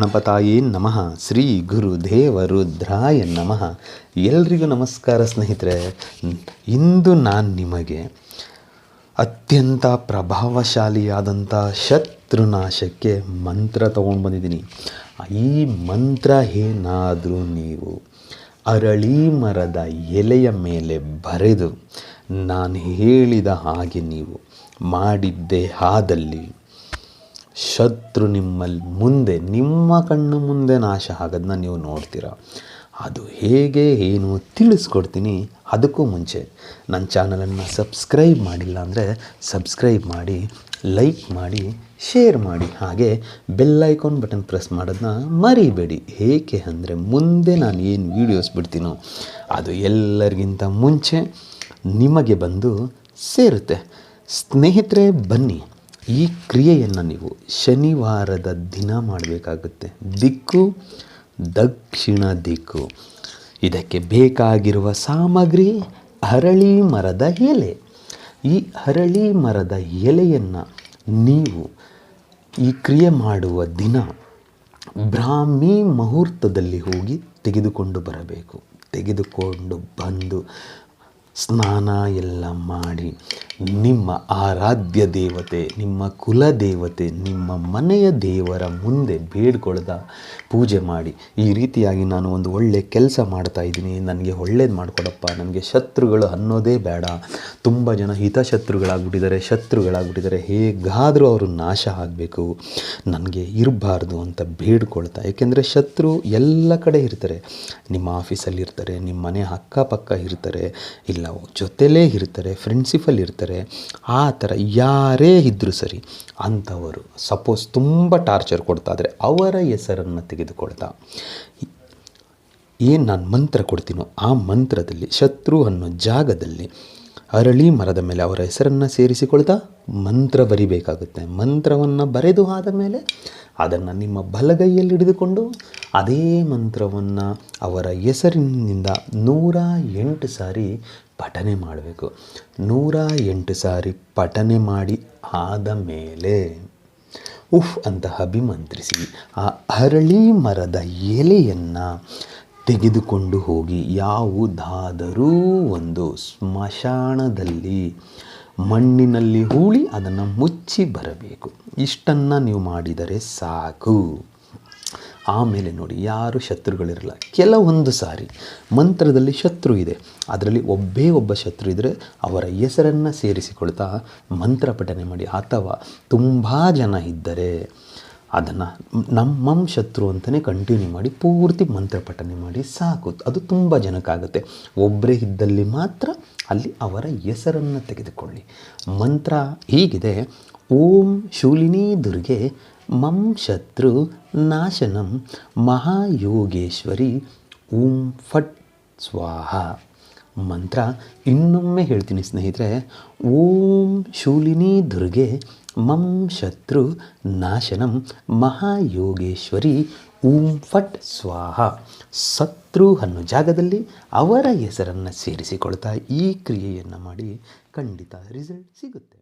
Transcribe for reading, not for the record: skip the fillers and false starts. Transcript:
ಗಣಪತಾಯೇ ನಮಃ. ಶ್ರೀ ಗುರು ದೇವ ರುದ್ರಾಯ ನಮಃ. ಎಲ್ರಿಗೂ ನಮಸ್ಕಾರ ಸ್ನೇಹಿತರೆ. ಇಂದು ನಾನು ನಿಮಗೆ ಅತ್ಯಂತ ಪ್ರಭಾವಶಾಲಿಯಾದಂಥ ಶತ್ರುನಾಶಕ್ಕೆ ಮಂತ್ರ ತೊಗೊಂಡು ಬಂದಿದ್ದೀನಿ. ಈ ಮಂತ್ರ ಏನಾದರೂ ನೀವು ಅರಳಿ ಮರದ ಎಲೆಯ ಮೇಲೆ ಬರೆದು ನಾನು ಹೇಳಿದ ಹಾಗೆ ನೀವು ಮಾಡಿದ್ದೇ ಆದಲ್ಲಿ ಶತ್ರು ನಿಮ್ಮ ಕಣ್ಣು ಮುಂದೆ ನಾಶ ಆಗೋದನ್ನ ನೀವು ನೋಡ್ತೀರ. ಅದು ಹೇಗೆ ಏನು ತಿಳಿಸ್ಕೊಡ್ತೀನಿ. ಅದಕ್ಕೂ ಮುಂಚೆ ನನ್ನ ಚಾನಲನ್ನು ಸಬ್ಸ್ಕ್ರೈಬ್ ಮಾಡಿಲ್ಲ ಅಂದರೆ ಸಬ್ಸ್ಕ್ರೈಬ್ ಮಾಡಿ, ಲೈಕ್ ಮಾಡಿ, ಶೇರ್ ಮಾಡಿ, ಹಾಗೆ ಬೆಲ್ ಐಕಾನ್ ಬಟನ್ ಪ್ರೆಸ್ ಮಾಡೋದನ್ನ ಮರಿಬೇಡಿ. ಏಕೆ ಅಂದರೆ ಮುಂದೆ ನಾನು ಏನು ವೀಡಿಯೋಸ್ ಬಿಡ್ತೀನೋ ಅದು ಎಲ್ಲರಿಗಿಂತ ಮುಂಚೆ ನಿಮಗೆ ಬಂದು ಸೇರುತ್ತೆ. ಸ್ನೇಹಿತರೆ, ಬನ್ನಿ, ಈ ಕ್ರಿಯೆಯನ್ನು ನೀವು ಶನಿವಾರದ ದಿನ ಮಾಡಬೇಕಾಗುತ್ತೆ. ದಿಕ್ಕು ದಕ್ಷಿಣ ದಿಕ್ಕು. ಇದಕ್ಕೆ ಬೇಕಾಗಿರುವ ಸಾಮಗ್ರಿ ಅರಳಿ ಮರದ ಎಲೆ. ಈ ಅರಳಿ ಮರದ ಎಲೆಯನ್ನು ನೀವು ಈ ಕ್ರಿಯೆ ಮಾಡುವ ದಿನ ಬ್ರಾಹ್ಮಿ ಮುಹೂರ್ತದಲ್ಲಿ ಹೋಗಿ ತೆಗೆದುಕೊಂಡು ಬರಬೇಕು. ತೆಗೆದುಕೊಂಡು ಬಂದು ಸ್ನಾನ ಎಲ್ಲ ಮಾಡಿ ನಿಮ್ಮ ಆರಾಧ್ಯ ದೇವತೆ, ನಿಮ್ಮ ಕುಲ ದೇವತೆ, ನಿಮ್ಮ ಮನೆಯ ದೇವರ ಮುಂದೆ ಬೇಡ್ಕೊಳ್ದ ಪೂಜೆ ಮಾಡಿ. ಈ ರೀತಿಯಾಗಿ ನಾನು ಒಂದು ಒಳ್ಳೆಯ ಕೆಲಸ ಮಾಡ್ತಾಯಿದ್ದೀನಿ, ನನಗೆ ಒಳ್ಳೇದು ಮಾಡಿಕೊಡಪ್ಪ, ನನಗೆ ಶತ್ರುಗಳು ಅನ್ನೋದೇ ಬೇಡ, ತುಂಬ ಜನ ಶತ್ರುಗಳಾಗ್ಬಿಟ್ಟಿದ್ದಾರೆ, ಹೇಗಾದರೂ ಅವರು ನಾಶ ಆಗಬೇಕು, ನನಗೆ ಇರಬಾರ್ದು ಅಂತ ಬೇಡ್ಕೊಳ್ತಾ. ಏಕೆಂದರೆ ಶತ್ರು ಎಲ್ಲ ಕಡೆ ಇರ್ತಾರೆ. ನಿಮ್ಮ ಆಫೀಸಲ್ಲಿ ಇರ್ತಾರೆ, ನಿಮ್ಮ ಮನೆ ಅಕ್ಕಪಕ್ಕ ಇರ್ತಾರೆ, ಇಲ್ಲ ಜೊತೆಲೇ ಇರ್ತಾರೆ, ಫ್ರೆಂಡ್ಶಿಪ್ಪಲ್ಲಿ ಇರ್ತಾರೆ. ಆ ಥರ ಯಾರೇ ಇದ್ದರೂ ಸರಿ, ಅಂಥವರು ಸಪೋಸ್ ತುಂಬ ಟಾರ್ಚರ್ ಕೊಡ್ತಾ ಇದ್ದರೆ ಅವರ ಹೆಸರನ್ನು ತೆಗೆದುಕೊಳ್ತಾ ಏನು ನಾನು ಮಂತ್ರ ಕೊಡ್ತೀನೋ ಆ ಮಂತ್ರದಲ್ಲಿ ಶತ್ರು ಅನ್ನೋ ಜಾಗದಲ್ಲಿ ಅರಳಿ ಮರದ ಮೇಲೆ ಅವರ ಹೆಸರನ್ನು ಸೇರಿಸಿಕೊಳ್ತಾ ಮಂತ್ರ ಬರಿಬೇಕಾಗುತ್ತೆ. ಮಂತ್ರವನ್ನು ಬರೆದು ಆದ ಮೇಲೆ ಅದನ್ನು ನಿಮ್ಮ ಬಲಗೈಯಲ್ಲಿ ಹಿಡಿದುಕೊಂಡು ಅದೇ ಮಂತ್ರವನ್ನು ಅವರ ಹೆಸರಿನಿಂದ 108 ಸಾರಿ ಪಠನೆ ಮಾಡಬೇಕು. 108 ಸಾರಿ ಪಠನೆ ಮಾಡಿ ಆದ ಮೇಲೆ ಉಫ್ ಅಂತ ಅಭಿಮಂತ್ರಿಸಿ ಆ ಅರಳಿ ಮರದ ಎಲೆಯನ್ನು ತೆಗೆದುಕೊಂಡು ಹೋಗಿ ಯಾವುದಾದರೂ ಒಂದು ಸ್ಮಶಾನದಲ್ಲಿ ಮಣ್ಣಿನಲ್ಲಿ ಹೂಳಿ ಅದನ್ನು ಮುಚ್ಚಿ ಬರಬೇಕು. ಇಷ್ಟನ್ನು ನೀವು ಮಾಡಿದರೆ ಸಾಕು. ಆಮೇಲೆ ನೋಡಿ, ಯಾರು ಶತ್ರುಗಳಿರಲ್ಲ. ಕೆಲವೊಂದು ಸಾರಿ ಮಂತ್ರದಲ್ಲಿ ಶತ್ರು ಇದೆ, ಅದರಲ್ಲಿ ಒಬ್ಬ ಶತ್ರು ಇದ್ದರೆ ಅವರ ಹೆಸರನ್ನು ಸೇರಿಸಿಕೊಳ್ತಾ ಮಂತ್ರ ಪಠನೆ ಮಾಡಿ. ಅಥವಾ ತುಂಬ ಜನ ಇದ್ದರೆ ಅದನ್ನು ನಮ್ಮ ಶತ್ರು ಅಂತಲೇ ಕಂಟಿನ್ಯೂ ಮಾಡಿ ಪೂರ್ತಿ ಮಂತ್ರ ಪಠನೆ ಮಾಡಿ ಸಾಕು. ಅದು ತುಂಬ ಜನಕ್ಕಾಗುತ್ತೆ. ಒಬ್ಬರೇ ಇದ್ದಲ್ಲಿ ಮಾತ್ರ ಅಲ್ಲಿ ಅವರ ಹೆಸರನ್ನು ತೆಗೆದುಕೊಳ್ಳಿ. ಮಂತ್ರ ಹೀಗಿದೆ: ಓಂ ಶೂಲಿನಿ ದುರ್ಗೆ ಮಂ ಶತ್ರು ನಾಶನಂ ಮಹಾಯೋಗೇಶ್ವರಿ ಓಂ ಫಟ್ ಸ್ವಾಹ. ಮಂತ್ರ ಇನ್ನೊಮ್ಮೆ ಹೇಳ್ತೀನಿ ಸ್ನೇಹಿತರೆ. ಓಂ ಶೂಲಿನಿ ದುರ್ಗೆ ಮಂ ಶತ್ರು ನಾಶನಂ ಮಹಾಯೋಗೇಶ್ವರಿ ಓಂ ಫಟ್ ಸ್ವಾಹ. ಶತ್ರು ಅನ್ನೋ ಜಾಗದಲ್ಲಿ ಅವರ ಹೆಸರನ್ನು ಸೇರಿಸಿಕೊಳ್ತಾ ಈ ಕ್ರಿಯೆಯನ್ನು ಮಾಡಿ, ಖಂಡಿತ ರಿಸಲ್ಟ್ ಸಿಗುತ್ತೆ.